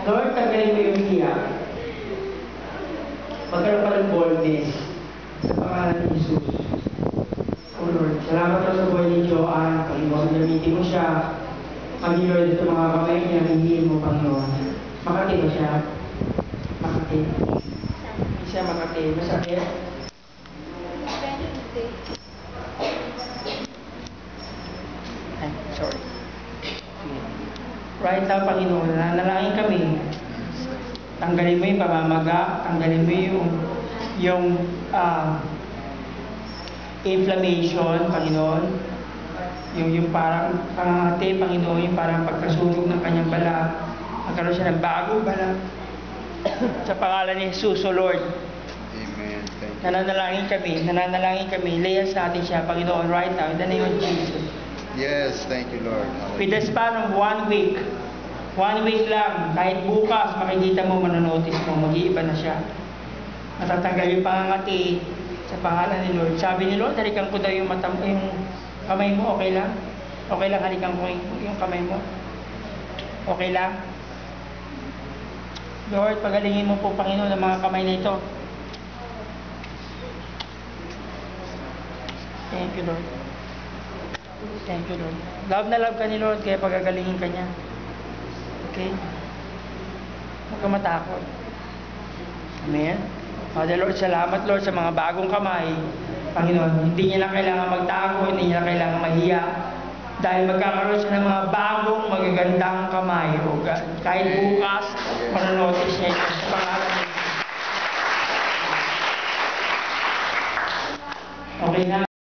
Lord, tanggalin mo yung hiya. Magkaroon pa ng boldness sa pangalan ni Jesus. O Lord, salamat po sa buhay ni Joanne. Panginoon, gamitin mo siya. Kami, Lord, ito mga kamay niya, hingin mo, Panginoon. Makati ba siya? Makati. Hindi siya makati. Masakit? Ay, sorry. Right now, Panginoon, nanalangin kami. Tanggalin mo yung pamamaga, tanggalin mo yung inflammation, Panginoon. Yung parang pangangati, Panginoon, yung parang pagkasunog ng kanyang balat. Magkaroon siya ng bagong balat. Sa pangalan ni Jesus, O Lord. Amen. Thank you. Nananalangin kami. Layas natin siya, Panginoon, right now, in the name of Jesus. Yes, thank you, Lord. With the span of 1 week, 1 week lang, kahit bukas, makikita mo, manonotice mo, mag-iiba na siya. Matatanggal yung pangangati sa pangalan ni Lord. Sabi ni Lord, halikan ko daw yung kamay mo, okay lang? Okay lang, halikan ko yung kamay mo. Okay lang? Lord, pagalingin mo po, Panginoon, ang mga kamay na ito. Thank you, Lord. Thank you, Lord. Love na love ka ni Lord, kaya pagagalingin ka niya. Okay? Huwag ka matakot. Amen? Father Lord, salamat Lord sa mga bagong kamay. Panginoon, hindi niya na kailangan magtago, hindi niya na kailangan mahiya. Dahil magkakaroon siya ng mga bagong magagandang kamay. O kahit bukas, manonotice niya ito sa pangalan niya. Okay na?